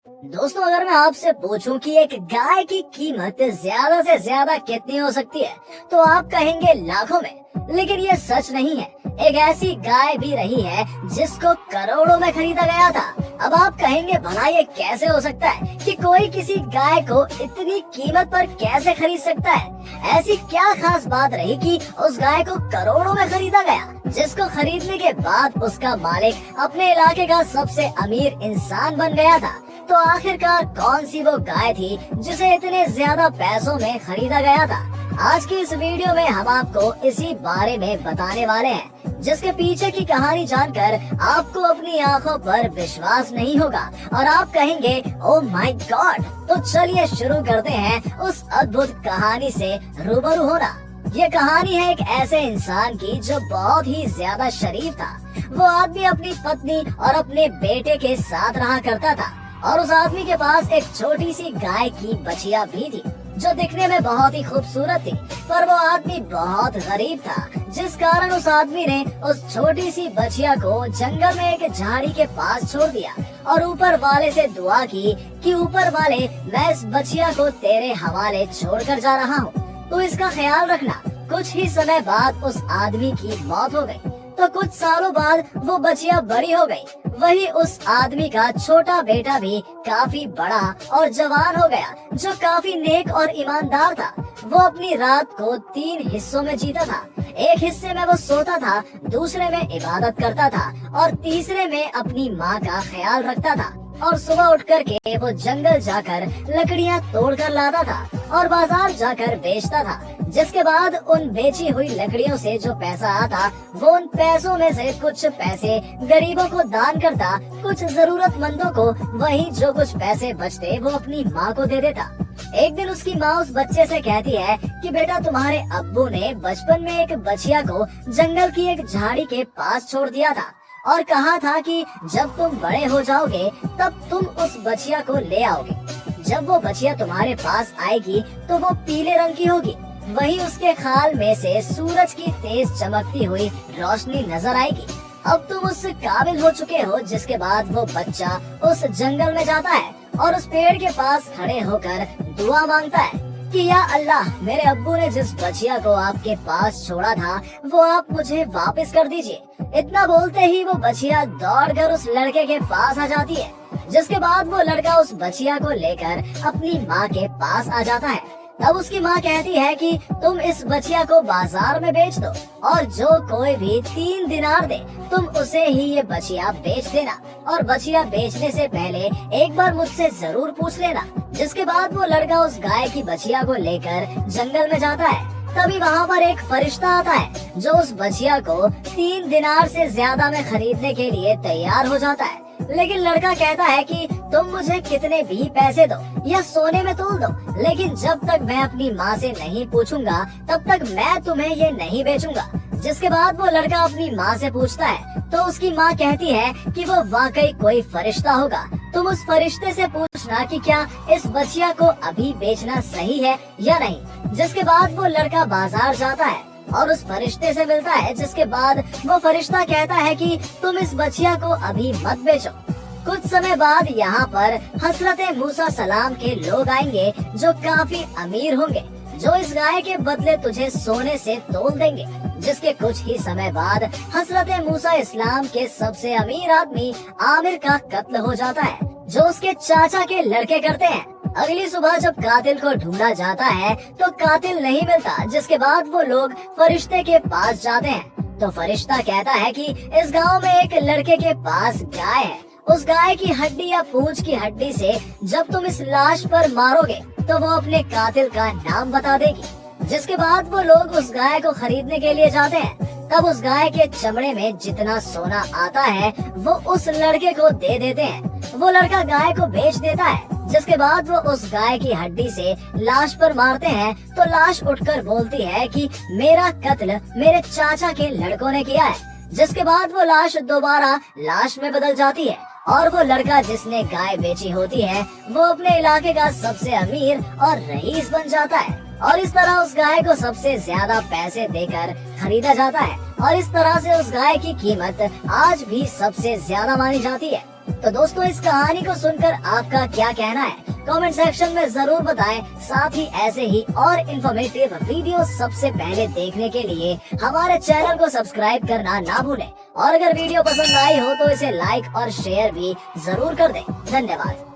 दोस्तों, अगर मैं आपसे पूछूं कि एक गाय की कीमत ज्यादा से ज्यादा कितनी हो सकती है, तो आप कहेंगे लाखों में। लेकिन ये सच नहीं है। एक ऐसी गाय भी रही है जिसको करोड़ों में खरीदा गया था। अब आप कहेंगे, भला ये कैसे हो सकता है कि कोई किसी गाय को इतनी कीमत पर कैसे खरीद सकता है? ऐसी क्या खास बात रही कि उस गाय को करोड़ों में खरीदा गया, जिसको खरीदने के बाद उसका मालिक अपने इलाके का सबसे अमीर इंसान बन गया था? तो आखिरकार कौन सी वो गाय थी जिसे इतने ज्यादा पैसों में खरीदा गया था? आज की इस वीडियो में हम आपको इसी बारे में बताने वाले हैं, जिसके पीछे की कहानी जानकर आपको अपनी आंखों पर विश्वास नहीं होगा और आप कहेंगे, ओह माय गॉड। तो चलिए शुरू करते हैं उस अद्भुत कहानी से रूबरू होना। ये कहानी है एक ऐसे इंसान की जो बहुत ही ज्यादा शरीफ था। वो आदमी अपनी पत्नी और अपने बेटे के साथ रहा करता था और उस आदमी के पास एक छोटी सी गाय की बछिया भी थी, जो दिखने में बहुत ही खूबसूरत थी। पर वो आदमी बहुत गरीब था, जिस कारण उस आदमी ने उस छोटी सी बछिया को जंगल में एक झाड़ी के पास छोड़ दिया और ऊपर वाले से दुआ की कि ऊपर वाले, मैं इस बछिया को तेरे हवाले छोड़कर जा रहा हूँ, तो इसका ख्याल रखना। कुछ ही समय बाद उस आदमी की मौत हो गई। तो कुछ सालों बाद वो बछिया बड़ी हो गई। वही उस आदमी का छोटा बेटा भी काफी बड़ा और जवान हो गया, जो काफी नेक और ईमानदार था। वो अपनी रात को 3 हिस्सों में जीता था। एक हिस्से में वो सोता था, दूसरे में इबादत करता था और तीसरे में अपनी माँ का ख्याल रखता था। और सुबह उठ कर के वो जंगल जाकर लकड़ियाँ तोड़ कर लाता था और बाजार जाकर बेचता था। जिसके बाद उन बेची हुई लकड़ियों से जो पैसा आता, वो उन पैसों में से कुछ पैसे गरीबों को दान करता, कुछ जरूरतमंदों को। वही जो कुछ पैसे बचते वो अपनी माँ को दे देता। एक दिन उसकी माँ उस बच्चे से कहती है कि बेटा, तुम्हारे अब्बू ने बचपन में एक बछिया को जंगल की एक झाड़ी के पास छोड़ दिया था और कहा था कि जब तुम बड़े हो जाओगे तब तुम उस बछिया को ले आओगे। जब वो बछिया तुम्हारे पास आएगी तो वो पीले रंग की होगी। वही उसके खाल में से सूरज की तेज चमकती हुई रोशनी नजर आएगी। अब तुम उस काबिल हो चुके हो। जिसके बाद वो बच्चा उस जंगल में जाता है और उस पेड़ के पास खड़े होकर दुआ मांगता है कि या अल्लाह, मेरे अब्बू ने जिस बछिया को आपके पास छोड़ा था वो आप मुझे वापस कर दीजिए। इतना बोलते ही वो बछिया दौड़कर उस लड़के के पास आ जाती है। जिसके बाद वो लड़का उस बछिया को लेकर अपनी माँ के पास आ जाता है। तब उसकी माँ कहती है कि तुम इस बछिया को बाजार में बेच दो और जो कोई भी 3 दिनार दे तुम उसे ही ये बछिया बेच देना, और बछिया बेचने से पहले एक बार मुझसे जरूर पूछ लेना। जिसके बाद वो लड़का उस गाय की बछिया को लेकर जंगल में जाता है। तभी वहाँ पर एक फरिश्ता आता है जो उस बछिया को 3 दिनार से ज्यादा में खरीदने के लिए तैयार हो जाता है। लेकिन लड़का कहता है कि तुम मुझे कितने भी पैसे दो या सोने में तोल दो, लेकिन जब तक मैं अपनी माँ से नहीं पूछूंगा तब तक मैं तुम्हें ये नहीं बेचूंगा। जिसके बाद वो लड़का अपनी माँ से पूछता है तो उसकी माँ कहती है कि वो वाकई कोई फरिश्ता होगा। तुम उस फरिश्ते से पूछना कि क्या इस बछिया को अभी बेचना सही है या नहीं। जिसके बाद वो लड़का बाजार जाता है और उस फरिश्ते से मिलता है। जिसके बाद वो फरिश्ता कहता है कि तुम इस बछिया को अभी मत बेचो। कुछ समय बाद यहाँ पर हजरत मूसा सलाम के लोग आएंगे जो काफी अमीर होंगे, जो इस गाय के बदले तुझे सोने से तोल देंगे। जिसके कुछ ही समय बाद हजरत मूसा इस्लाम के सबसे अमीर आदमी आमिर का कत्ल हो जाता है, जो उसके चाचा के लड़के करते हैं। अगली सुबह जब कातिल को ढूंढा जाता है तो कातिल नहीं मिलता। जिसके बाद वो लोग फरिश्ते के पास जाते हैं तो फरिश्ता कहता है कि इस गांव में एक लड़के के पास गाय है। उस गाय की हड्डी या पूंछ की हड्डी से जब तुम इस लाश पर मारोगे तो वो अपने कातिल का नाम बता देगी। जिसके बाद वो लोग उस गाय को खरीदने के लिए जाते हैं। तब उस गाय के चमड़े में जितना सोना आता है वो उस लड़के को दे देते हैं। वो लड़का गाय को बेच देता है। जिसके बाद वो उस गाय की हड्डी से लाश पर मारते हैं तो लाश उठकर बोलती है कि मेरा कत्ल मेरे चाचा के लड़कों ने किया है। जिसके बाद वो लाश दोबारा लाश में बदल जाती है और वो लड़का जिसने गाय बेची होती है वो अपने इलाके का सबसे अमीर और रईस बन जाता है। और इस तरह उस गाय को सबसे ज्यादा पैसे देकर खरीदा जाता है और इस तरह से उस गाय की कीमत आज भी सबसे ज्यादा मानी जाती है। तो दोस्तों इस कहानी को सुनकर आपका क्या कहना है, कमेंट सेक्शन में जरूर बताएं। साथ ही ऐसे ही और इन्फॉर्मेटिव वीडियो सबसे पहले देखने के लिए हमारे चैनल को सब्सक्राइब करना ना भूलें। और अगर वीडियो पसंद आई हो तो इसे लाइक और शेयर भी जरूर कर दें। धन्यवाद।